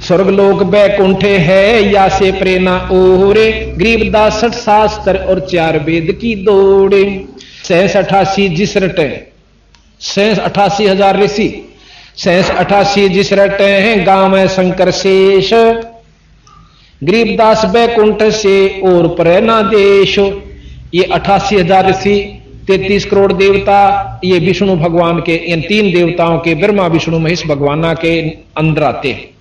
स्वर्गलोक बैकुंठे है या से प्रेरणा ओरे, गरीबदास 60 शास्त्र और 4 वेद की दौड़े। 88 जिस रटे 88,000 ऋषि 88 जिस रटे हैं गांव में शंकर शेष, गरीबदास बैकुंठ से और प्रेरणा देश। ये 88,000 ऋषि 33 करोड़ देवता ये विष्णु भगवान के इन 3 देवताओं के ब्रह्मा विष्णु महेश भगवान के अंदर आते हैं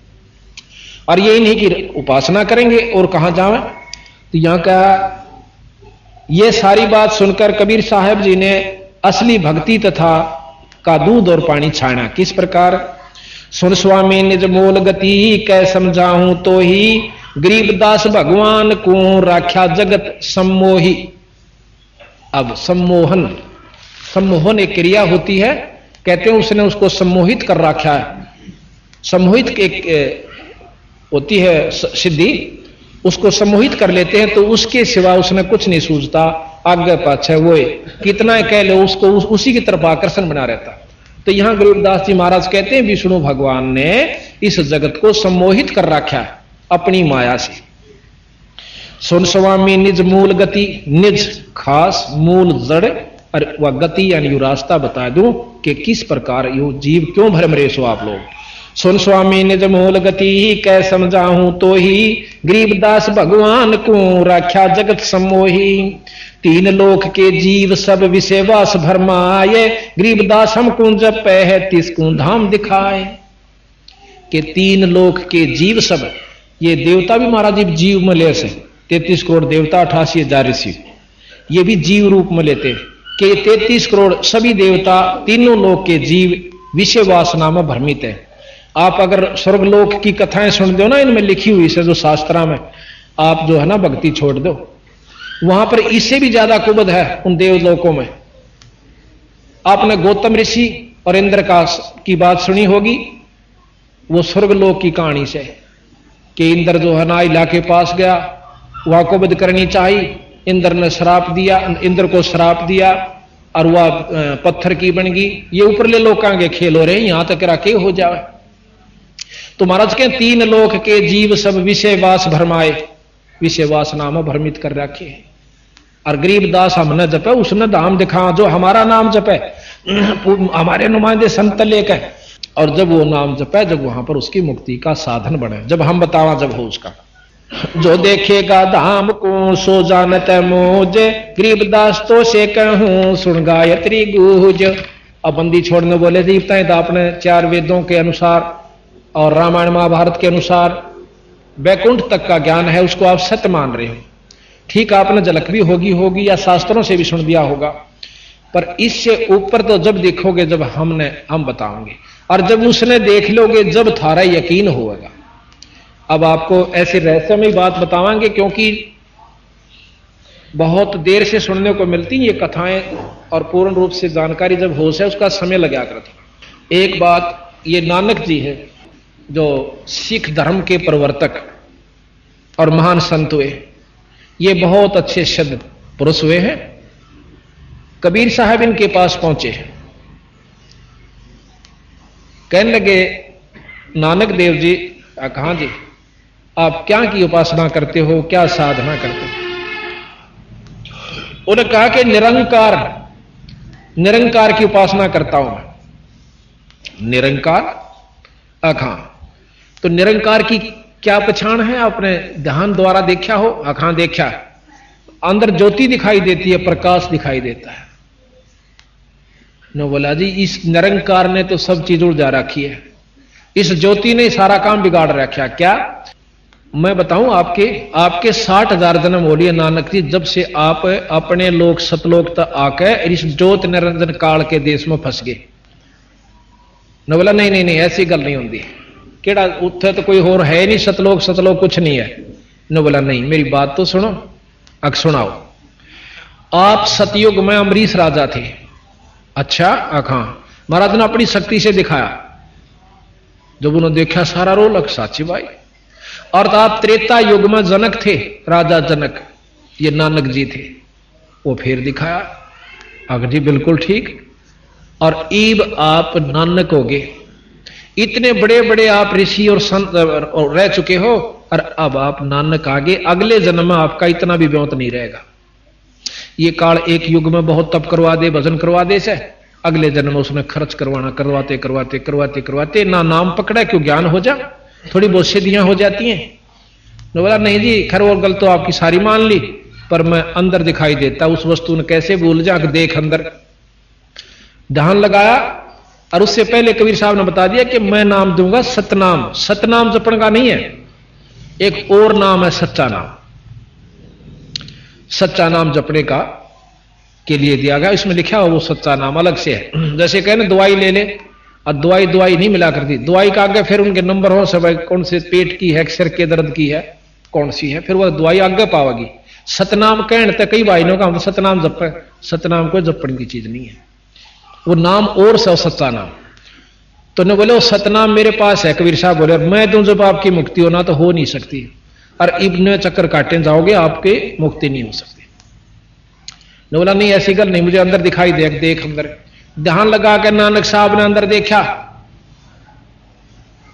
और ये इन्हीं की उपासना करेंगे और कहां जावें। तो यहां का ये सारी बात सुनकर कबीर साहब जी ने असली भक्ति तथा का दूध और पानी छाना। किस प्रकार? सुन स्वामी निज मोल गति कै समझाऊं तो ही, गरीबदास भगवान को राख्या जगत सम्मोही। अब सम्मोहन एक क्रिया होती है, कहते हैं उसने उसको सम्मोहित कर रखा है। सम्मोहित एक होती है सिद्धि, उसको सम्मोहित कर लेते हैं तो उसके सिवा उसने कुछ नहीं सूझता, आगे पाछे वो कितना कह लो उसको उसी की तरफ आकर्षण बना रहता। तो यहां गरीबदास जी महाराज कहते हैं विष्णु भगवान ने इस जगत को सम्मोहित कर रखा है अपनी माया से। सुन स्वामी निज मूल गति, निज खास मूल जड़ और वह गति यानी रास्ता बता दूं कि किस प्रकार यो जीव क्यों भ्रम रहे सो आप लोग। सुन स्वामी निज मूल गति कै समझाऊं तो ही, गरीबदास भगवान को राख्या जगत सम्मोही। 3 लोक के जीव सब विषयवास भरमाए, गरीबदास हमको जपै है तिसको धाम दिखाए। कि 3 लोक के जीव सब, ये देवता भी महाराज जीव में ले से 33 करोड़ देवता 88,000 ऋषि ये भी जीव रूप में लेते कि 33 करोड़ सभी देवता तीनों लोक के जीव विषय वासना में भ्रमित है। आप अगर स्वर्गलोक की कथाएं सुन दो ना, इनमें लिखी हुई से जो शास्त्रा में, आप जो है ना भक्ति छोड़ दो, वहां पर इससे भी ज्यादा कुबद है उन देवलोकों में। आपने गौतम ऋषि और इंद्र की बात सुनी होगी, वो स्वर्गलोक की कहानी से कि इंद्र जो है ना इला के पास गया, वहां कुबद करनी चाहिए, इंद्र ने श्राप दिया, इंद्र को श्राप दिया और वह पत्थर की बन गई। ये ऊपरले लोकां के खेल हो रहे हैं, यहां तक राके हो जाए। तो महाराज के 3 लोक के जीव सब विषयवास भरमाए, विषयवास नाम भ्रमित कर रखे। और गरीबदास हमने जपे उसने धाम दिखा, जो हमारा नाम जपे हमारे नुमाइंदे संत लेके, और जब वो नाम जपे जब वहां पर उसकी मुक्ति का साधन बने, जब हम बतावा जब हो उसका। जो देखेगा धाम को सो जानत मोज, गरीबदास तो से कहूं सुन गायत्री गूंज। अब बंदी छोड़ने बोले दीपता तो आपने 4 वेदों के अनुसार और रामायण महाभारत के अनुसार वैकुंठ तक का ज्ञान है, उसको आप सत्य मान रहे हो। ठीक आपने झलक भी होगी या शास्त्रों से भी सुन दिया होगा, पर इससे ऊपर तो जब देखोगे जब हम बताओगे, और जब उसने देख लोगे जब थारा यकीन होगा। अब आपको ऐसी रहस्यमय बात बतावांगे क्योंकि बहुत देर से सुनने को मिलती ये कथाएं, और पूर्ण रूप से जानकारी जब हो से उसका समय लगा करता। एक बात, ये नानक जी है जो सिख धर्म के प्रवर्तक और महान संत हुए, ये बहुत अच्छे शब्द पुरुष हुए हैं। कबीर साहब इनके पास पहुंचे, कहने लगे नानक देव जी, कहां जी आप क्या की उपासना करते हो, क्या साधना करते हो? उन्होंने कहा कि निरंकार की उपासना करता हूं मैं। निरंकार? अखां। तो निरंकार की क्या पहचान है? आपने ध्यान द्वारा देखा हो? अखां देखा, अंदर ज्योति दिखाई देती है, प्रकाश दिखाई देता है। न बोला जी इस निरंकार ने तो सब चीज उड़ा रखी है, इस ज्योति ने सारा काम बिगाड़ रखा। क्या मैं बताऊं? आपके 60,000 जन्म हो लिए नानक जी, जब से आप अपने लोक सतलोक तक आके इस ज्योत निरंजन काल के देश में फंस गए। न बोला नहीं ऐसी गल नहीं होती, केड़ा उत्थे तो कोई और है नहीं, सतलोक कुछ नहीं है। न बोला नहीं, मेरी बात तो सुनो। अग सुनाओ। आप सतयुग में अमरीश राजा थे। अच्छा? अखां। महाराज ने अपनी शक्ति से दिखाया, जब उन्होंने देखा सारा रोलक साची भाई। और आप त्रेता युग में जनक थे, राजा जनक, ये नानक जी थे, वो फिर दिखाया। अग जी बिल्कुल ठीक। और ईब आप नानक हो गए, इतने बड़े बड़े आप ऋषि और संत रह चुके हो, और अब आप नानक आगे अगले जन्म में आपका इतना भी ब्योंत नहीं रहेगा। ये काल एक युग में बहुत तप करवा दे, भजन करवा दे से, अगले जन्म में उसने खर्च करवाना, करवाते करवाते करवाते करवाते ना नाम पकड़ा क्यों ज्ञान हो जा, थोड़ी बहुत सिद्धियां हो जाती हैं। तो बोला नहीं जी खैर और गल तो आपकी सारी मान ली, पर मैं अंदर दिखाई देता उस वस्तु ने कैसे भूल जा, देख अंदर। ध्यान लगाया और उससे पहले कबीर साहब ने बता दिया कि मैं नाम दूंगा सतनाम। सतनाम जपण का नहीं है, एक और नाम है सच्चा नाम। सच्चा नाम जपने का के लिए दिया गया, इसमें लिखा हुआ वो सच्चा नाम अलग से है। जैसे कहे ना दवाई ले ले, और दवाई दवाई नहीं मिला करती, दवाई का आगे फिर उनके नंबर हो सब, कौन से पेट की है, सिर के दर्द की है, कौन सी है, फिर वह दवाई आगे पावेगी। सतनाम कहने तक कई भाइयों का हम सतनाम जप, सतनाम को जपने की चीज नहीं है, वो नाम और से सच्चा नाम। तो ने बोले वो सतनाम मेरे पास है। कबीर साहब बोले मैं दूं जब आपकी मुक्ति होना तो हो नहीं सकती, और इब्ने चक्कर काटे जाओगे आपके मुक्ति नहीं हो सकती। ने बोला नहीं ऐसी गल नहीं, मुझे अंदर दिखाई दे, देख अंदर। ध्यान लगा कर नानक साहब ने अंदर देखा।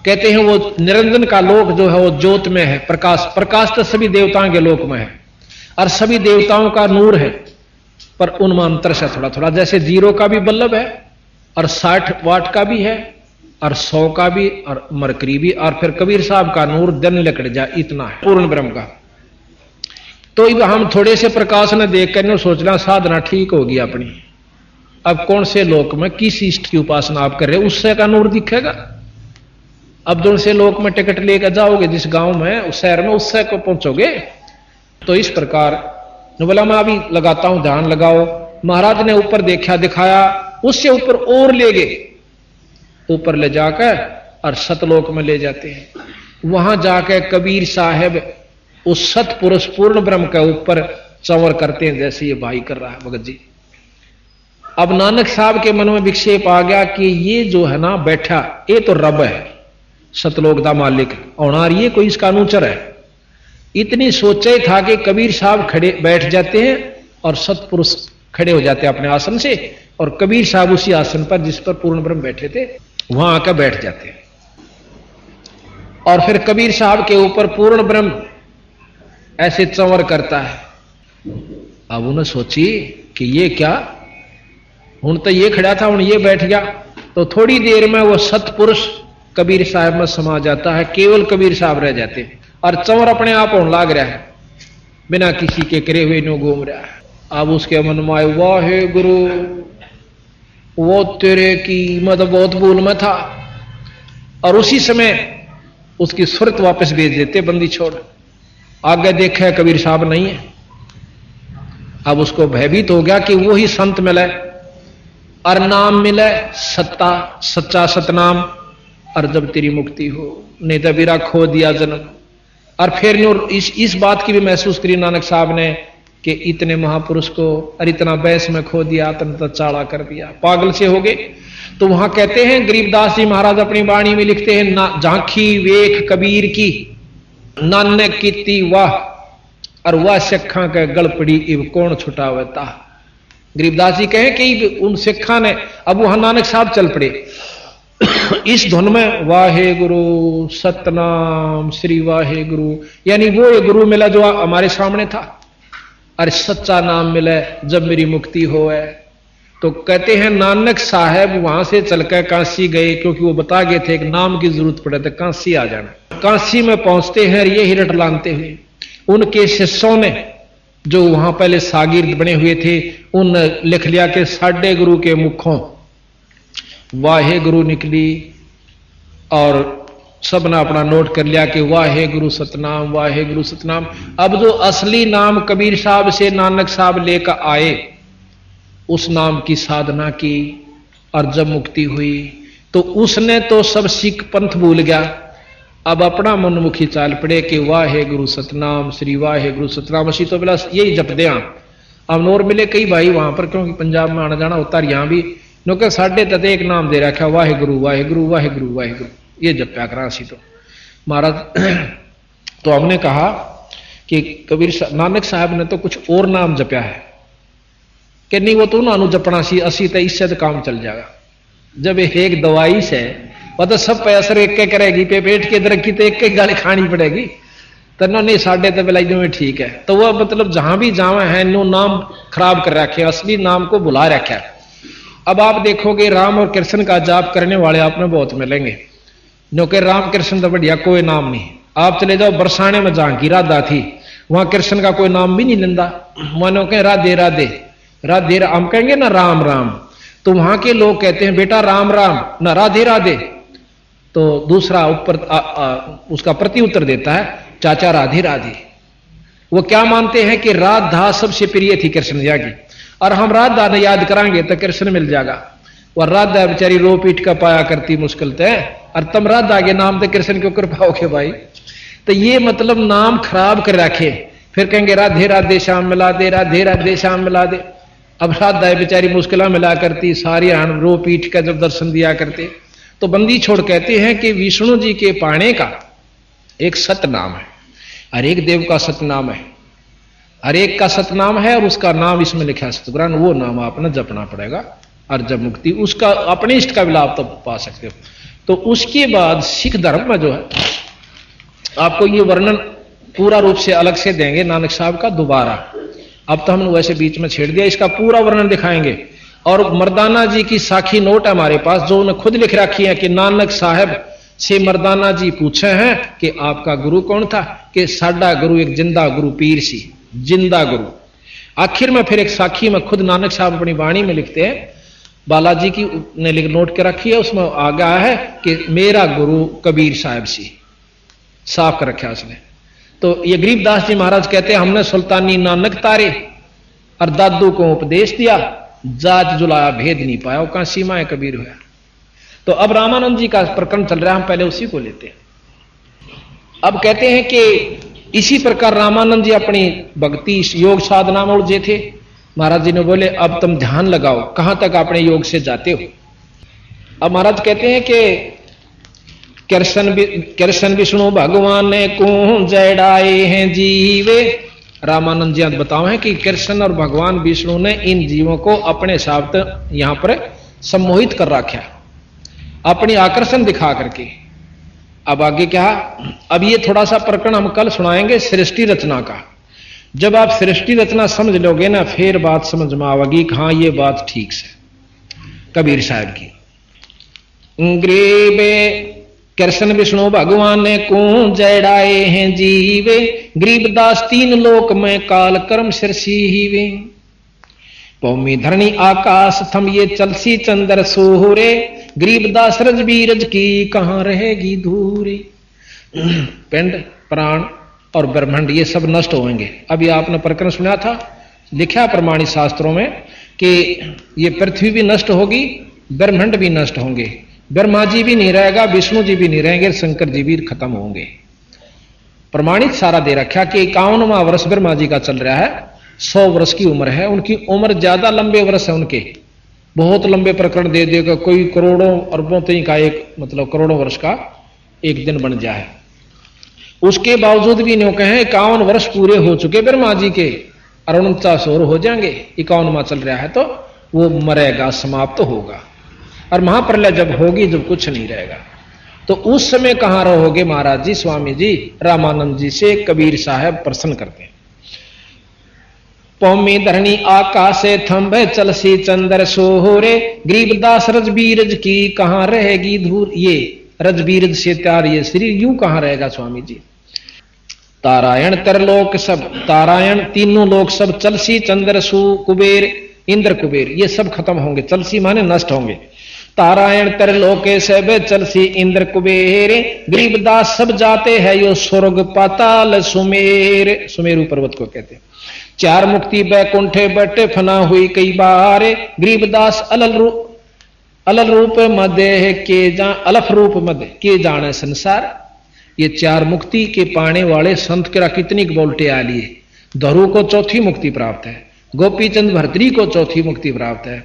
कहते हैं वो निरंजन का लोक जो है वो ज्योत में है, प्रकाश। प्रकाश तो सभी देवताओं के लोक में है, और सभी देवताओं का नूर है, पर उनमें अंतर से थोड़ा थोड़ा, जैसे 0 का भी बल्लभ है, और 60 वाट का भी है, और 100 का भी, और मरकरी भी, और फिर कबीर साहब का नूर दिन लकड़ जा, इतना है पूर्ण ब्रह्म का। तो हम थोड़े से प्रकाश ने देख कर सोचना साधना ठीक होगी अपनी। अब कौन से लोक में किस इष्ट की उपासना आप कर रहे हो, उससे का नूर दिखेगा। अब जो से लोक में टिकट लेकर जाओगे जिस गांव में, उस शहर में, उससे को पहुंचोगे। तो इस प्रकार बोला मैं अभी लगाता हूं, ध्यान लगाओ। महाराज ने ऊपर देखा, दिखाया, उससे ऊपर और ले गए, ऊपर ले जाकर और सतलोक में ले जाते हैं। वहां जाकर कबीर साहब उस सतपुरुष पूर्ण ब्रह्म के ऊपर चंवर करते हैं, जैसे ये भाई कर रहा है भगत जी। अब नानक साहब के मन में विक्षेप आ गया कि ये जो है ना बैठा, ये तो रब है, सतलोक दा मालिक और ये कोई इसका अनुचर है। इतनी सोचे था कि कबीर साहब खड़े बैठ जाते हैं और सतपुरुष खड़े हो जाते हैं अपने आसन से, और कबीर साहब उसी आसन पर जिस पर पूर्ण ब्रह्म बैठे थे वहां आकर बैठ जाते हैं। और फिर कबीर साहब के ऊपर पूर्ण ब्रह्म ऐसे चंवर करता है। अब उन्हें सोची कि ये क्या, हूं तो ये खड़ा था, हूं ये बैठ गया। तो थोड़ी देर में वो सतपुरुष कबीर साहब में समा जाता है, केवल कबीर साहब रह जाते हैं, और चंवर अपने आप होने लाग रहा है, बिना किसी के करे हुए नो घूम रहा है। अब उसके मन में आए वाहे गुरु, वो तेरे की मतलब बहुत भूल में था। और उसी समय उसकी सुरत वापस भेज देते, बंदी छोड़। आगे देखा कबीर साहब नहीं है। अब उसको भयभीत हो गया कि वो ही संत मिले और नाम मिले सत्ता, सच्चा सतनाम, और जब तेरी मुक्ति हो, नहीं तो बिरा खो दिया जन्म। और फिर इस बात की भी महसूस करी नानक साहब ने कि इतने महापुरुष को और इतना बैस में खो दिया, तो चाड़ा कर दिया, पागल से हो गए। तो वहां कहते हैं गरीबदास जी महाराज अपनी वाणी में लिखते हैं, ना झांकी वेख कबीर की, नानक कीती वाह, और वह सिखा के गल पड़ी इब कौन छुटावता। गरीबदास जी कहे कि उन सिखा ने, अब वहां नानक साहब चल पड़े इस धुन में, वाहे गुरु सतनाम श्री वाहे गुरु, यानी वो ये गुरु मिला जो हमारे सामने था, और सच्चा नाम मिला जब मेरी मुक्ति हो है। तो कहते हैं नानक साहब वहां से चलकर काशी गए, क्योंकि वो बता गए थे कि नाम की जरूरत पड़े तो काशी आ जाना। काशी में पहुंचते हैं, ये हिरट लानते हुए उनके शिष्यों ने, जो वहां पहले सागिर्द बने हुए थे, उन लिख लिया कि साढ़े गुरु के मुखों वाहे गुरु निकली, और सबने अपना नोट कर लिया कि वाहे गुरु सतनाम, वाहे गुरु सतनाम। अब जो असली नाम कबीर साहब से नानक साहब लेकर आए, उस नाम की साधना की, और जब मुक्ति हुई तो उसने तो सब सिख पंथ भूल गया। अब अपना मनमुखी चाल पड़े कि वाहे गुरु सतनाम श्री वाहे गुरु सतनाम, असी तो बिला यही जप दे। अब नोर मिले कई भाई वहां पर, क्योंकि पंजाब में आना जाना होता, यहां भी नो साढ़े तक एक नाम दे रखा, वाहे गुरु वाहे गुरु वाहे गुरु वाहे गुरु, ये जप्या करा सी। तो महाराज तो हमने कहा कि कबीर नानक साहब ने तो कुछ और नाम जप्या है कि नहीं, वो तो उन्होंने जपना सी, असी तो इससे तो काम चल जाएगा। जब एक दवाई से वह तो सब पे असर एक के करेगी, पे पेट के दरक की तो एक एक गाली खानी पड़ेगी। तो नहीं साढ़े तो बिलाई में ठीक है। तो वह मतलब जहां भी जावे हैं नो नाम खराब कर रखे, असली नाम को भुला रखा है। अब आप देखोगे राम और कृष्ण का जाप करने वाले आप में बहुत मिलेंगे, क्योंकि राम कृष्ण तो बढ़िया कोई नाम नहीं। आप चले जाओ बरसाने में जहां की राधा थी, वहां कृष्ण का कोई नाम भी नहीं लेंदा, मानो कहें राधे राधे राधे, हम कहेंगे ना राम राम, तो वहां के लोग कहते हैं बेटा राम राम ना राधे राधे। तो दूसरा ऊपर उसका प्रति उत्तर देता है चाचा राधे राधे। वो क्या मानते हैं कि राधा सबसे प्रिय थी कृष्ण जी की, और हम राधा ने याद कराएंगे तो कृष्ण मिल जाएगा। वह राधा बेचारी रो पीट का पाया करती मुश्किल तय, और तुम राधा के नाम तो कृष्ण क्यों कर पाओगे भाई। तो ये मतलब नाम खराब कर रखे, फिर कहेंगे राधे राधे श्याम मिला दे, राधे राधे श्याम मिला दे। अब राधा बेचारी मुश्किल मिला करती, सारी रो पीट का जब दर्शन दिया करते। तो बंदी छोड़ कहते हैं कि विष्णु जी के पाने का एक सत नाम है, हर एक देव का सत नाम है, हर एक का सत नाम है, और उसका नाम इसमें लिखा है सतगुरान, वो नाम आपने जपना पड़ेगा, और जब मुक्ति उसका अपने इष्ट का भी लाभ तो पा सकते हो। तो उसके बाद सिख धर्म में जो है आपको ये वर्णन पूरा रूप से अलग से देंगे नानक साहब का दोबारा। अब तो हमने वैसे बीच में छेड़ दिया, इसका पूरा वर्णन दिखाएंगे। और मर्दाना जी की साखी नोट है हमारे पास, जो उन्हें खुद लिख रखी है कि नानक साहब से मर्दाना जी पूछे हैं कि आपका गुरु कौन था, कि साडा गुरु एक जिंदा गुरु पीर सी, जिंदा गुरु। आखिर में फिर एक साखी में खुद नानक साहब अपनी वाणी में लिखते हैं, बालाजी की ने नोट के रखी है, उसमें आ गया है कि मेरा गुरु कबीर साहब सी, साफ कर रखा उसने। तो ये गरीबदास जी महाराज कहते हैं हमने सुल्तानी नानक तारे और दादू को उपदेश दिया, जात जुलाया भेद नहीं पाया, वो कहां सीमा है कबीर हुआ। तो अब रामानंद जी का प्रकरण चल रहा है, हम पहले उसी को लेते हैं। अब कहते हैं कि इसी प्रकार रामानंद जी अपनी भक्ति योग साधना में उलझे थे। महाराज जी ने बोले अब तुम ध्यान लगाओ, कहां तक अपने योग से जाते हो। अब महाराज कहते हैं कि कृष्ण विष्णु भगवान ने को जड़ाए हैं जीवे। रामानंद जी बताओ है कि कृष्ण और भगवान विष्णु ने इन जीवों को अपने हिसाब से यहां पर सम्मोहित कर रखा, अपनी आकर्षण दिखा करके। अब आगे क्या, अब ये थोड़ा सा प्रकरण हम कल सुनाएंगे सृष्टि रचना का। जब आप सृष्टि रचना समझ लोगे ना, फिर बात समझ में आवेगी कि हाँ ये बात ठीक से कबीर साहब की। ग्रीबे कृष्ण विष्णु भगवान ने को जड़ाए हैं जीवे, गरीबदास तीन लोक में काल कर्म सिरसीवे। भूमि धरणी आकाश थम ये चलसी चंद्र सोहरे, गरीबदास रज बीरज की कहां रहेगी धूरी। पिंड प्राण और ब्रह्मांड ये सब नष्ट होंगे। अभी आपने प्रकरण सुना था, लिखा प्रमाणित शास्त्रों में कि ये पृथ्वी भी नष्ट होगी, ब्रह्मांड भी नष्ट होंगे, ब्रह्मा जी भी नहीं रहेगा, विष्णु जी भी नहीं रहेंगे, शंकर जी भी खत्म होंगे। प्रमाणित सारा दे रखा कि 51वां वर्ष ब्रह्मा जी का चल रहा है, 100 वर्ष की उम्र है उनकी, उम्र ज्यादा लंबे वर्ष है उनके, बहुत लंबे प्रकरण दे देगा, कोई करोड़ों अरबों का एक मतलब करोड़ों वर्ष का एक दिन बन जाए। उसके बावजूद भी न्यों कहें 51 वर्ष पूरे हो चुके ब्रह्मा जी के, और 49 और हो जाएंगे, 51वां चल रहा है, तो वो मरेगा, समाप्त तो होगा। और महाप्रलय जब होगी, जब कुछ नहीं रहेगा, तो उस समय कहां रहोगे महाराज जी, स्वामी जी रामानंद जी से कबीर साहब प्रश्न करते हैं। पौमी धरणी आकाश थंभे चलसी चंद्र सोहरे, गरीबदास रजबीरज की कहां रहेगी धूर। ये रजबीरज से त्यार ये शरीर यूं कहां रहेगा स्वामी जी। तारायण तरलोक सब, तारायण तीनों लोक सब, चलसी चंद्र सु कुबेर इंद्र कुबेर ये सब खत्म होंगे, चलसी माने नष्ट होंगे। तारायण तरलोके सब चलसी इंद्र कुबेर, गरीबदास सब जाते हैं यो स्वर्ग पाताल सुमेर। सुमेरु पर्वत को कहते हैं। चार मुक्ति बैकुंठे बटे फना हुई कई बार, गरीबदास अलल रूप मध्य के अलफ रूप मध्य के जाने संसार। ये चार मुक्ति के पाने वाले संत के कितनी बोलते आ लिए। धरु को चौथी मुक्ति प्राप्त है, गोपीचंद भर्तरी को चौथी मुक्ति प्राप्त है,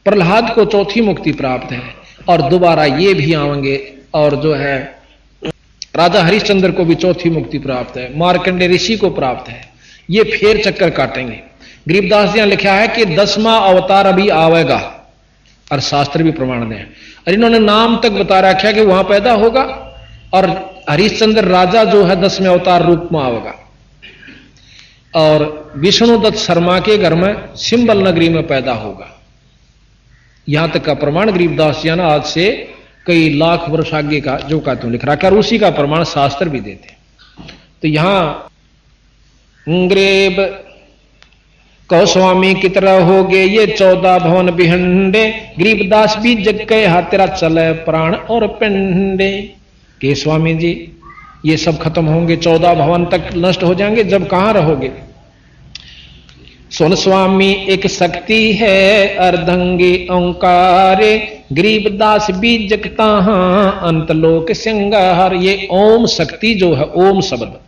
प्रहलाद को चौथी मुक्ति प्राप्त है, और दोबारा ये भी आएंगे, और जो है राजा हरिश्चंद्र को भी चौथी मुक्ति प्राप्त है, मार्कंडे ऋषि को प्राप्त है। ये फेर चक्कर काटेंगे। गरीबदास जी ने लिखा है कि 10वां अवतार अभी आवेगा, और शास्त्र भी प्रमाण दें। और इन्होंने नाम तक बता रखा कि वहां पैदा होगा और हरिश्चंद्र राजा जो है 10वें अवतार रूप में आएगा, और विष्णुदत्त शर्मा के घर में सिंबल नगरी में पैदा होगा। यहां तक का प्रमाण गरीबदास जी ने आज से कई लाख वर्ष आगे का जो का तुम लिख रखा, और उसी का प्रमाण शास्त्र भी देते। तो यहां ग्रेब कहो स्वामी की तरह हो गए ये 14 भवन बिहंडे, गरीबदास भी जग के हाथ तेरा चले प्राण और पिंडे। के स्वामी जी ये सब खत्म होंगे, 14 भवन तक नष्ट हो जाएंगे, जब कहां रहोगे? सुन स्वामी एक शक्ति है अर्धंगी ओंकारे, गरीबदास भी जगता अंतलोक सिंगार। ये ओम शक्ति जो है, ओम शब्द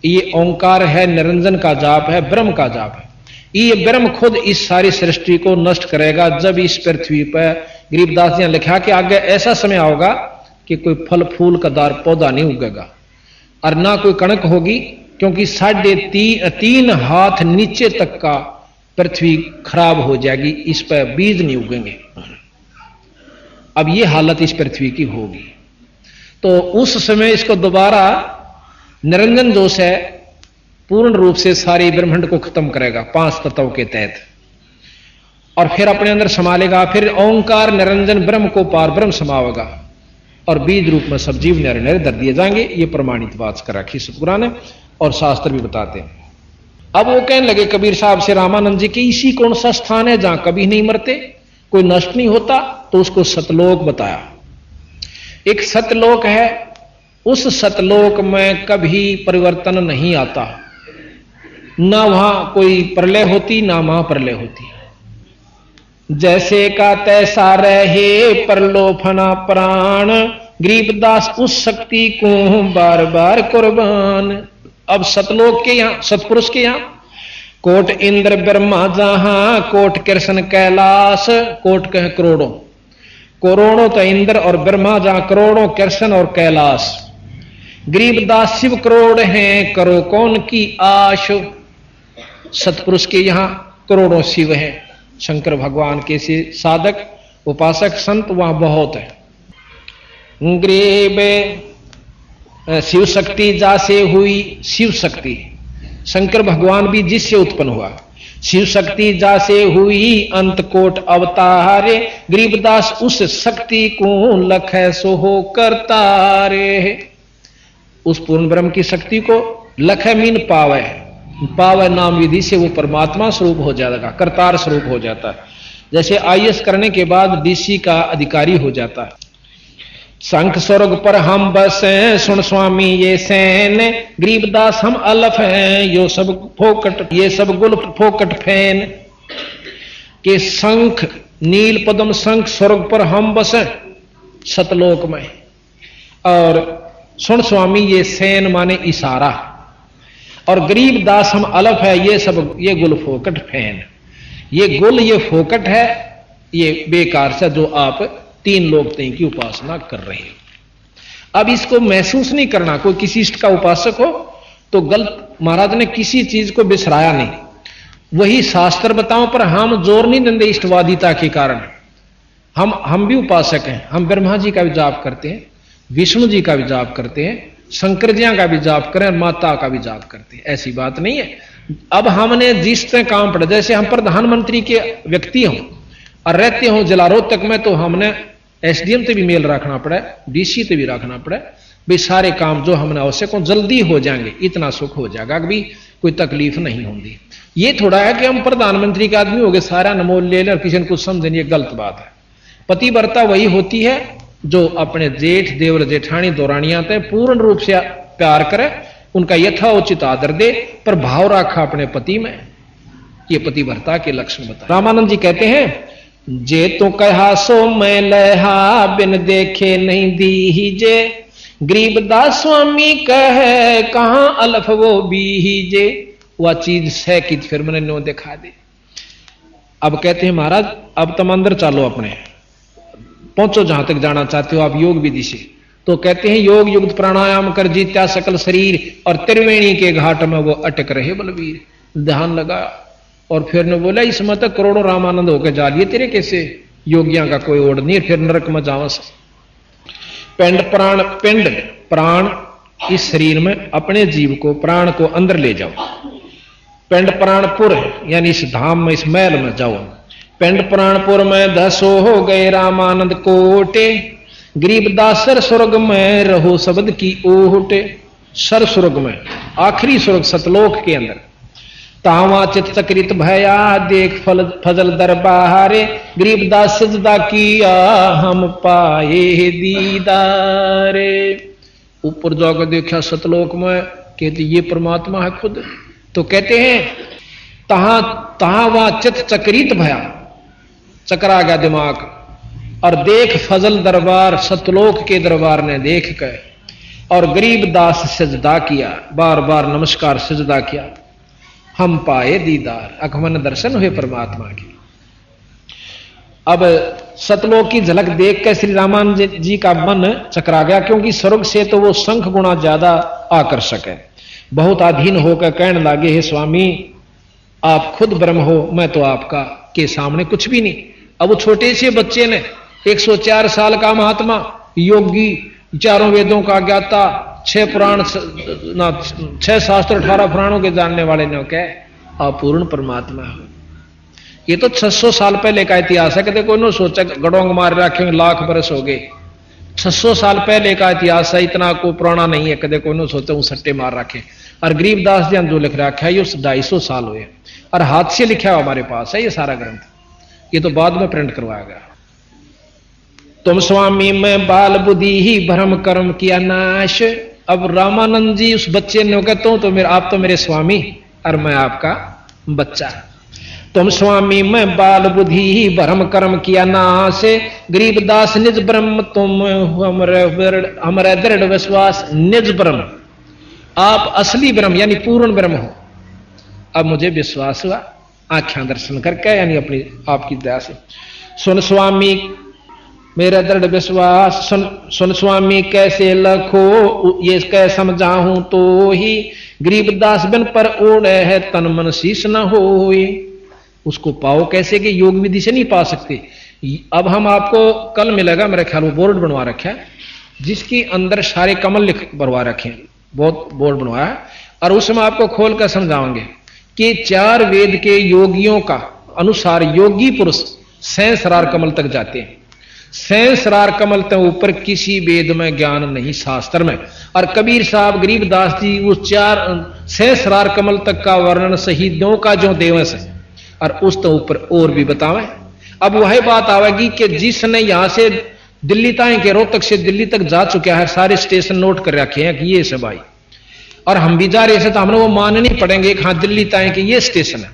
ये ओंकार है, निरंजन का जाप है, ब्रह्म का जाप है। ये ब्रह्म खुद इस सारी सृष्टि को नष्ट करेगा जब इस पृथ्वी पर, गरीबदास ने लिखा कि आगे ऐसा समय आओगा कि कोई फल फूल का दार पौधा नहीं उगेगा और ना कोई कणक होगी, क्योंकि 3.5 हाथ नीचे तक का पृथ्वी खराब हो जाएगी, इस पर बीज नहीं उगेंगे। अब ये हालत इस पृथ्वी की होगी। तो उस समय इसको दोबारा निरंजन जोश है पूर्ण रूप से सारे ब्रह्मांड को खत्म करेगा 5 तत्वों के तहत, और फिर अपने अंदर संभालेगा। फिर ओंकार निरंजन ब्रह्म को पार ब्रह्म समावेगा और बीज रूप में सब जीव नरे नरे धर दिए जाएंगे। ये प्रमाणित बात कर रखी सतगुरु ने और शास्त्र भी बताते हैं। अब वो कहने लगे कबीर साहब से रामानंद जी की, इसी कौन सा स्थान है जहां कभी नहीं मरते, कोई नष्ट नहीं होता? तो उसको सतलोक बताया। एक सतलोक है, उस सतलोक में कभी परिवर्तन नहीं आता, ना वहां कोई प्रलय होती ना महाप्रलय होती। जैसे का तैसा रहे परलोफना प्राण, गरीबदास उस शक्ति को बार बार कुर्बान। अब सतलोक के यहां, सतपुरुष के यहां कोट इंद्र ब्रह्मा जहां, कोट कृष्ण कैलाश, कोट कह करोड़ों, करोड़ों तो इंद्र और ब्रह्मा जहां, करोड़ों कृष्ण और कैलाश। गरीबदास शिव करोड़ हैं, करो कौन की आश। सतपुरुष के यहां करोड़ों शिव हैं, शंकर भगवान के से साधक उपासक संत वहां बहुत है। ग्रीब शिव शक्ति जासे हुई, शिव शक्ति शंकर भगवान भी जिससे उत्पन्न हुआ, शिव शक्ति जासे हुई अंत कोट अवतारे, गरीबदास उस शक्ति को लख सो हो करतारे। उस पूर्ण ब्रह्म की शक्ति को लख मीन पावे, पावे नाम विधि से वो परमात्मा स्वरूप हो जाएगा, करतार स्वरूप हो जाता है। जैसे आईएएस करने के बाद डीसी का अधिकारी हो जाता है। शंख स्वर्ग पर हम बस हैं, सुन स्वामी ये सैन, गरीबदास हम अलफ हैं, यो सब फोकट, ये सब गुल फोकट फैन। के शंख नील पद्म शंख स्वर्ग पर हम बस हैं सतलोक में, और सुन स्वामी ये सैन माने इशारा, और गरीबदास हम अलफ है, ये सब ये गुल फोकट फैन। ये गुल ये फोकट है, ये बेकार से जो आप 3 लोग थे की उपासना कर रहे हैं। अब इसको महसूस नहीं करना, कोई किसी इष्ट का उपासक हो तो गलत, महाराज ने किसी चीज को बिसराया नहीं, वही शास्त्र बताओ, पर हम जोर नहीं देंगे इष्टवादिता के कारण। हम भी उपासक हैं, हम ब्रह्मा जी का भी जाप करते हैं, विष्णु जी का भी जाप करते हैं, शंकर जी का भी जाप करें और माता का भी जाप करते हैं, ऐसी बात नहीं है। अब हमने जिस तरह काम पड़ा, जैसे हम प्रधानमंत्री के व्यक्ति हों और रहते हो जिला रोहतक में, तो हमने एसडीएम से भी मेल रखना पड़ा, डीसी से भी रखना पड़ा, भाई सारे काम जो हमने आवश्यक हो जल्दी हो जाएंगे, इतना सुख हो जाएगा कि भी कोई तकलीफ नहीं होगी। ये थोड़ा है कि हम प्रधानमंत्री के आदमी हो गए, सारा नमोल ले लें और किसी ने कुछ समझे, ये गलत बात है। पतिव्रता वही होती है जो अपने जेठ देवर जेठानी दौरानियां तय पूर्ण रूप से प्यार करे, उनका यथाउचित आदर दे, पर भाव रखा अपने पति में। ये पतिव्रता के लक्षण बता। रामानंद जी कहते हैं, जे तो कहा सो मैं लहा, बिन देखे नहीं दीजे, गरीबदास स्वामी कहे कहां अलफ वो बीजे। वह चीज सह की फिर मैंने नो दिखा दे। अब कहते हैं महाराज अब तुम अंदर चलो, अपने पहुंचो जहां तक जाना चाहते हो आप योग विधि से। तो कहते हैं योग युक्त प्राणायाम कर जीत्या सकल शरीर, और त्रिवेणी के घाट में वो अटक रहे बलवीर। ध्यान लगा और फिर ने बोला इसमें तक करोड़ों रामानंद होकर जा लिए तेरे कैसे, योगियों का कोई ओढ़ नहीं, फिर नरक में जावस। पिंड प्राण इस शरीर में अपने जीव को, प्राण को अंदर ले जाओ। पिंड प्राणपुर यानी इस धाम में, इस महल में जाओ। पिंड प्राणपुर में 10 हो गए रामानंद कोटे, गरीबदास सर स्वर्ग में रहो शब्द की ओटे। सर स्वर्ग में, आखिरी स्वर्ग सतलोक के अंदर। तावा चित चक्रित भया देख फजल दरबारे, गरीबदास सजदा किया हम पाए दीदारे। ऊपर जाकर देखा सतलोक में, कहते ये परमात्मा है खुद। तो कहते हैं तहां वहां चित चक्रित भया, चकरा गया दिमाग। और देख फजल दरबार, सतलोक के दरबार ने देख कर, और गरीबदास सजदा किया, बार बार नमस्कार सजदा किया। हम पाए दीदार, अखमन दर्शन हुए परमात्मा के। अब सतलोक की झलक देख कर श्री रामानंद जी का मन चकरा गया, क्योंकि स्वर्ग से तो वो संख गुना ज्यादा आकर्षक है। बहुत अधीन होकर कहने लगे, हे स्वामी आप खुद ब्रह्म हो, मैं तो आपका के सामने कुछ भी नहीं। अब वो छोटे से बच्चे ने, 104 साल का महात्मा योगी, 4 वेदों का ज्ञाता, 6 पुराण 6 शास्त्र 18 पुराणों के जानने वाले ने कहा आप पूर्ण परमात्मा हो। ये तो 600 साल पहले का इतिहास है। कहते कोई न सोचा गड़ोंग मार रखे लाख बरस हो गए। 600 साल पहले का इतिहास है, इतना को पुराना नहीं है। कदे कोई न सोचा सट्टे मार रखे। और गरीबदास जी जो लिख रखा है ये 250 साल हुए, और हाथ से लिखा हुआ हमारे पास है ये सारा ग्रंथ। ये तो बाद में प्रिंट करवाया गया। तुम स्वामी मैं बाल बुद्धि ही भ्रम कर्म किया नाश। अब रामानंद जी उस बच्चे ने कहता हूं तो मेरे, आप तो मेरे स्वामी और मैं आपका बच्चा। तुम स्वामी मैं बाल बुद्धि ही भ्रम कर्म किया नाश, गरीबदास निज ब्रह्म तुम हमारे दृढ़ विश्वास। निज ब्रह्म, आप असली ब्रह्म यानी पूर्ण ब्रह्म हो। अब मुझे विश्वास हुआ आंखें दर्शन करके, यानी अपनी आपकी दया से। सुन स्वामी मेरा दृढ़ विश्वास, सुन स्वामी कैसे लखो ये कह समझाऊं तो ही, गरीबदास बिन पर ओढ़ है तन मन शीश न होए। उसको पाओ कैसे कि योग विधि से नहीं पा सकते। अब हम आपको कल मिलेगा मेरे ख्याल में, बोर्ड बनवा रखा है जिसके अंदर सारे कमल लिख बनवा रखे हैं, बहुत बोर्ड बनवाया है। और उसमें आपको खोल कर समझाओगे कि 4 वेद के योगियों का अनुसार योगी पुरुष सहस्रार कमल तक जाते हैं। सहस्रार कमल तक ऊपर किसी वेद में ज्ञान नहीं, शास्त्र में। और कबीर साहब गरीबदास जी उस 4 सहस्रार कमल तक का वर्णन शहीदों का जो देवस है, और उस तो ऊपर और भी बतावे। अब वही बात आवेगी कि जिसने यहां से दिल्ली तक के रोहतक से दिल्ली तक जा चुका है, सारे स्टेशन नोट कर रखे हैं कि ये सब आई, और हम भी जा रहे थे तो हमने वो मानने नहीं पड़ेंगे कि हाँ दिल्ली तक के ये स्टेशन है।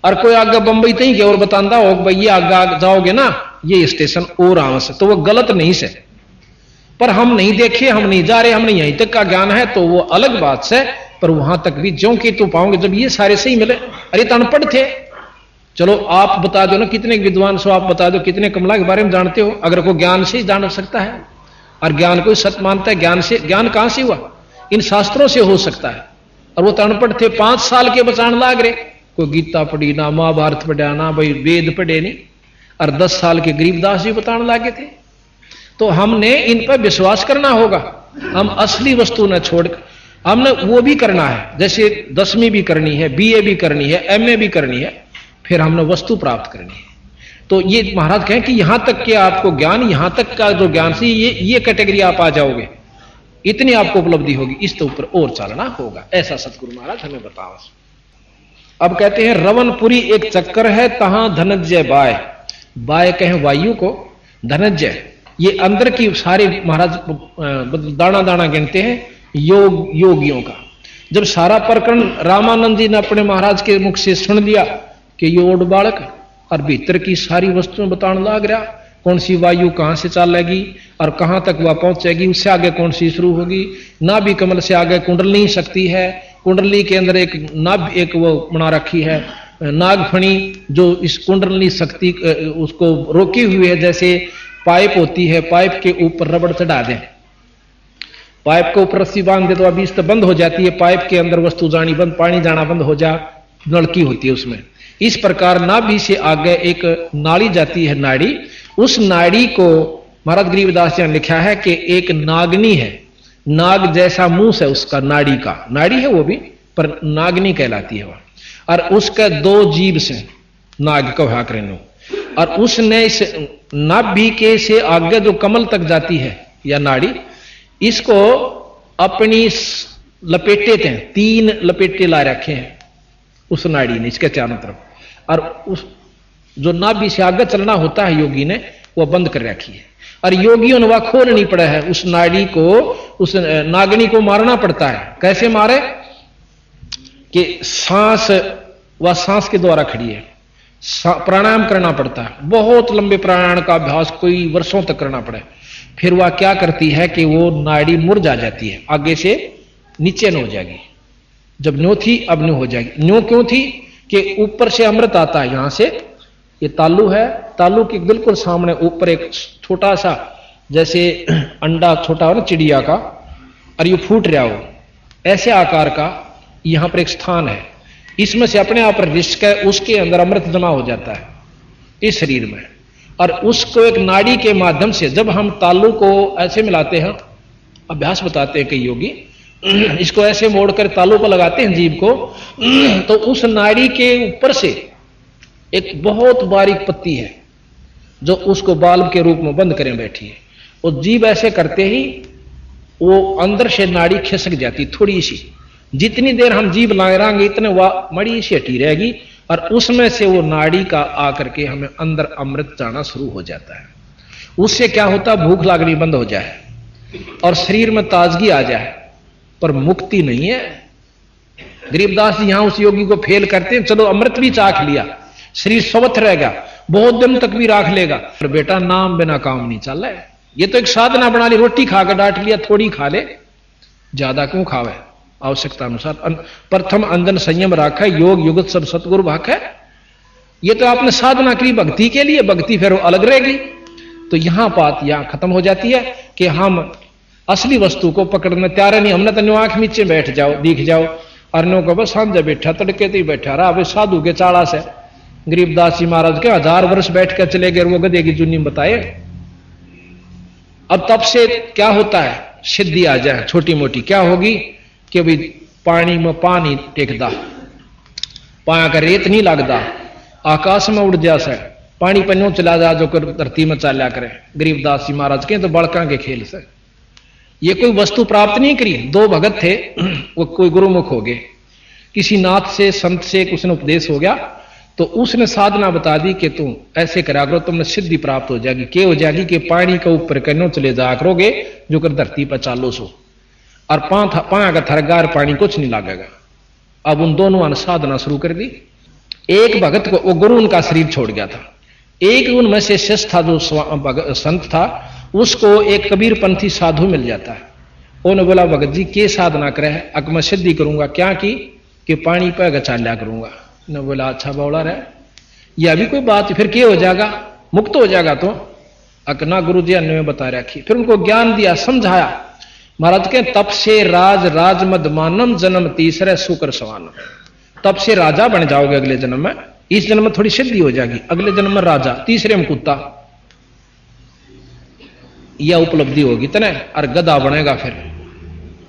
और कोई आगे बंबई तक के और बताता हो भाई ये आगे जाओगे ना ये स्टेशन और आवश्य, तो वो गलत नहीं से। पर हम नहीं देखे, हम नहीं जा रहे, हमने यहीं तक का ज्ञान है तो वो अलग बात से। पर वहां तक भी ज्यों की तो पाओगे जब ये सारे सही मिले। अरे तो अनपढ़ थे, चलो आप बता दो ना कितने विद्वान सो, आप बता दो कितने कमला के बारे में जानते हो। अगर कोई ज्ञान से ही जान सकता है, और ज्ञान को सत्य मानता है, ज्ञान से, ज्ञान कहां से हुआ? इन शास्त्रों से हो सकता है। और वो तो अनपढ़ थे, 5 साल के बचान लाग रहे, कोई गीता पढ़ी ना, महाभारत पढ़ा ना, भाई वेद पढ़े नहीं। और 10 साल के गरीबदास जी बताने लागे थे। तो हमने इन पर विश्वास करना होगा। हम असली वस्तु न छोड़, हमने वो भी करना है, जैसे 10वीं भी करनी है, BA भी करनी है, MA भी करनी है, फिर हमने वस्तु प्राप्त करनी है। तो ये महाराज कहें कि यहां तक के आपको ज्ञान, यहां तक का जो ज्ञान से ये कैटेगरी आप आ जाओगे, इतनी आपको उपलब्धि होगी, इस तो ऊपर और चलना होगा। ऐसा सतगुरु महाराज हमें बताओ। अब कहते हैं रवनपुरी एक चक्कर है, तहां धनंजय बाय। बाय कहें वायु को, धनंजय ये अंदर की सारी महाराज दाना दाना गिनते हैं योगियों का। जब सारा प्रकरण रामानंद जी ने अपने महाराज के मुख से सुन लिया कि ये ओड बालक और भीतर की सारी वस्तुएं बताने लग रहा, कौन सी वायु कहां से चलेगी और कहां तक वह पहुंचेगी, उससे आगे कौन सी शुरू होगी। नाभि कमल से आगे कुंडली शक्ति है, कुंडली के अंदर एक नाभ, एक वो बना रखी है नागफणी, जो इस कुंडली शक्ति उसको रोकी हुई है। जैसे पाइप होती है, पाइप के ऊपर रबड़ चढ़ा दें, पाइप के ऊपर रस्सी बांध दे तो अभी इस बंद हो जाती है, पाइप के अंदर वस्तु जानी बंद, पानी जाना बंद हो जा, नलकी होती है उसमें। इस प्रकार नाभि से आगे एक नाड़ी जाती है, नाड़ी। उस नाड़ी को महाराज गरीबदास जी ने लिखा है कि एक नागनी है, नाग जैसा मुंह है उसका, नाड़ी का, नाड़ी है वो भी, पर नागनी कहलाती है वह। और उसका 2 जीभ से नाग कहा करें, और उसने इस नाभि के से आगे जो कमल तक जाती है या नाड़ी, इसको अपनी लपेटे थे, 3 लपेटे ला रखे हैं उस नाड़ी ने इसके चारों तरफ, और उस जो नाभि से आगे चलना होता है योगी ने वो बंद कर रखी है। और योगियों ने वह खोलनी पड़ा है, उस नाड़ी को, उस नागनी को मारना पड़ता है। कैसे मारे कि सांस, वह सांस के द्वारा खड़ी है, प्राणायाम करना पड़ता है, बहुत लंबे प्राणायाम का अभ्यास कोई वर्षों तक करना पड़े। फिर वह क्या करती है कि वो नाड़ी मुरझा जाती है, आगे से नीचे न हो जाएगी, जब न्यों थी अब न्यों हो जाएगी। न्यों क्यों थी कि ऊपर से अमृत आता है, यहां से ये तालू है, तालू के बिल्कुल सामने ऊपर एक छोटा सा जैसे अंडा छोटा हो ना चिड़िया का, और ये फूट रहा हो ऐसे आकार का, यहां पर एक स्थान है, इसमें से अपने आप रिश्क है, उसके अंदर अमृत जमा हो जाता है इस शरीर में। और उसको एक नाड़ी के माध्यम से जब हम तालू को ऐसे मिलाते हैं, अभ्यास बताते हैं कई योगी, इसको ऐसे मोड़कर तालू को लगाते हैं जीभ को, तो उस नाड़ी के ऊपर से एक बहुत बारीक पत्ती है जो उसको बाल्ब के रूप में बंद करें बैठी है, और जीभ ऐसे करते ही वो अंदर से नाड़ी खिसक जाती थोड़ी सी, जितनी देर हम जीभ लगाएंगे इतने वह मड़ी सी हटी रहेगी, और उसमें से वो नाड़ी का आकर के हमें अंदर अमृत जाना शुरू हो जाता है। उससे क्या होता, भूख लागनी बंद हो जाए और शरीर में ताजगी आ जाए, पर मुक्ति नहीं है। गरीबदास जी यहां उस योगी को फेल करते हैं, चलो अमृत भी चाख लिया, शरीर स्वस्थ रहेगा, बहुत दिन तक भी राख लेगा, पर बेटा नाम बिना काम नहीं चल रहा है। ये तो एक साधना बना ली, रोटी खा के डांट लिया, थोड़ी खा ले, ज्यादा क्यों खावे, आवश्यकता अनुसार। प्रथम अंजन संयम राखा, योग युगत सब सतगुरु भाखा। ये तो आपने साधना करी भक्ति के लिए, भक्ति फिर अलग रहेगी। तो यहां बात यहां खत्म हो जाती है कि हम असली वस्तु को पकड़ने तैयार नहीं। हमने तो आंख नीचे बैठ जाओ, दिख जाओ, अर्नो को बस सांझे बैठा, तड़के तो ही बैठा रहा, अभी साधु के चाड़ा से। गरीबदास जी महाराज के 1000 वर्ष बैठ कर चले गए, वो गधे की जुनी बताए। अब तब से क्या होता है, सिद्धि आ जाए छोटी मोटी, क्या होगी कि भाई पानी में पानी टेकदा, पाया का रेत नहीं लगता, आकाश में उड़ जा से, पानी पन्नों चला जा जो कर धरती में चाल्या करे। गरीबदास जी महाराज के तो बड़का के खेल से ये कोई वस्तु प्राप्त नहीं करी। 2 भगत थे, वो कोई गुरुमुख हो गए, किसी नाथ से संत से उसने उपदेश हो गया, तो उसने साधना बता दी कि तुम ऐसे करा करो, तुमने सिद्धि प्राप्त हो जाएगी। क्या हो जाएगी कि पानी के ऊपर कन्नो चले जा करोगे जो कर धरती पर चालो सो, और पाया का थरगार पानी कुछ नहीं लगेगा। अब उन दोनों ने साधना शुरू कर दी। एक भगत को, वो गुरु उनका शरीर छोड़ गया था, एक उनमें से शिष्य था जो संत था, उसको एक कबीरपंथी साधु मिल जाता है। उन्होंने बोला भगत जी के साधना करे है, अक मैं सिद्धि करूंगा, क्या की कि पानी पर गचाल्या करूंगा। ने बोला अच्छा बौला रहे, यह भी कोई बात, फिर क्या हो जाएगा, मुक्त हो जाएगा। तो अकना गुरु जी ने बता रखी, फिर उनको ज्ञान दिया, समझाया। महाराज के तप से राज मद मानम, जन्म तीसरे सुकर सवानम। तब से राजा बन जाओगे अगले जन्म में, इस जन्म में थोड़ी सिद्धि हो जाएगी, अगले जन्म में राजा, तीसरे में कुत्ता, यह उपलब्धि होगी तने, और गधा बनेगा फिर।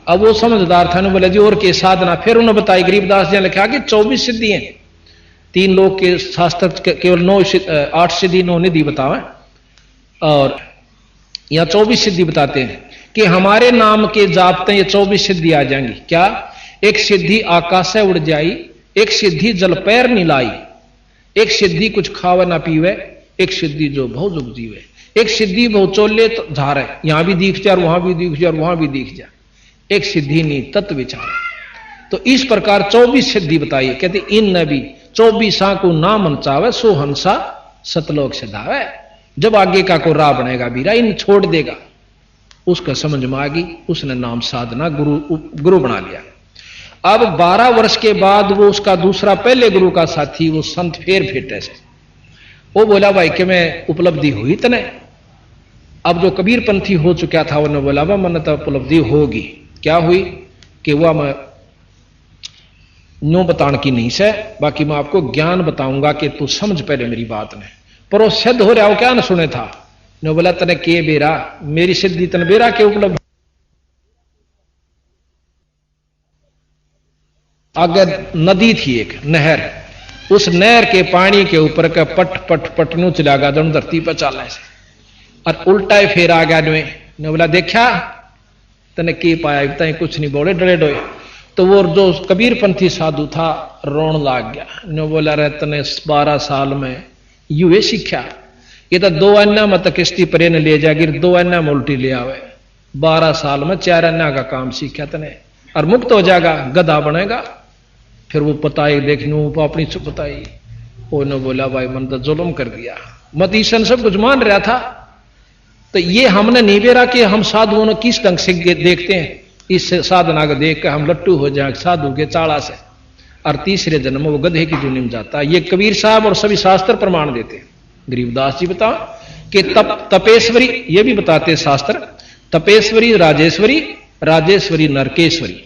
अब वो समझदार था, बोले जी और के साधना, फिर उन्होंने बताई। गरीबदास जी ने लिखा कि 24 सिद्धि हैं, 3 लोग के शास्त्र केवल 8 सिद्धि 9 निधि बतावे, और यहां 24 सिद्धि बताते हैं कि हमारे नाम के जापते ये 24 सिद्धि आ जाएंगी। क्या, एक सिद्धि आकाश से उड़ जाई, एक सिद्धि जल पैर नीलाई, एक सिद्धि कुछ खावे ना पीवे, एक सिद्धि जो बहुत जुग जीवे, एक सिद्धि बहुत चोले तो झारे, यहां भी दिख जा, वहां भी दिख जा, वहां भी दिख जा, एक सिद्धि नी तत्व विचार। तो इस प्रकार 24 सिद्धि बताइए। कहते इन नबी 24 को ना मन चावे, सो हंसा सतलोक से धावे। जब आगे का को राह बनेगा बीरा, इन छोड़ देगा, उसका समझ में आ गई, उसने नाम साधना गुरु बना लिया। अब 12 वर्ष के बाद वो उसका दूसरा पहले गुरु का साथी, वो संत फेर फेटे से, वो बोला भाई कि मैं उपलब्धि हुई तने। अब जो कबीरपंथी हो चुका था उन्होंने बोला वह मन तो उपलब्धि होगी। क्या हुई कि वह मैं नो बतान की नहीं से, बाकी मैं आपको ज्ञान बताऊंगा कि तू समझ पहले मेरी बात ने। पर वो सिद्ध हो रहा हो क्या न सुने था। नो बोला तने के बेरा, मेरी सिद्धि तन बेरा के उपलब्ध। आगे नदी थी एक नहर, उस नहर के पानी के ऊपर का पट पट पट नु चला गया दोनों धरती पर चाल से, और उल्टा ही फेर आ गया ने बोला देखा तने के पाया तय कुछ नहीं बोले डरे डोए। तो वो जो कबीरपंथी साधु था रोन लाग गया, ने बोला रे तने 12 साल में यूए सीखा, ये तो 2 अन्ना मत किश्ती परे ने ले जाएगी, 2 अन्ना में उल्टी ले आवे, 12 साल में 4 अन्ना का काम सीखा तने और मुक्त हो जाएगा, गधा बनेगा। फिर वो पताई देखने वो अपनी चुप पताई, उन्होंने बोला भाई मन तो जुल्म कर दिया, मत ईशन सब कुछ मान रहा था। तो ये हमने नहीं बेरा कि हम साधुओं ने किस ढंग से देखते हैं, इस साधना को देख कर हम लट्टू हो जाए साधु के चाड़ा से, और तीसरे जन्म वो गधे की दुनिया में जाता है। ये कबीर साहब और सभी शास्त्र प्रमाण देते हैं। गरीबदास जी बताओ कि तपेश्वरी, ये भी बताते शास्त्र, तपेश्वरी राजेश्वरी, राजेश्वरी नरकेश्वरी।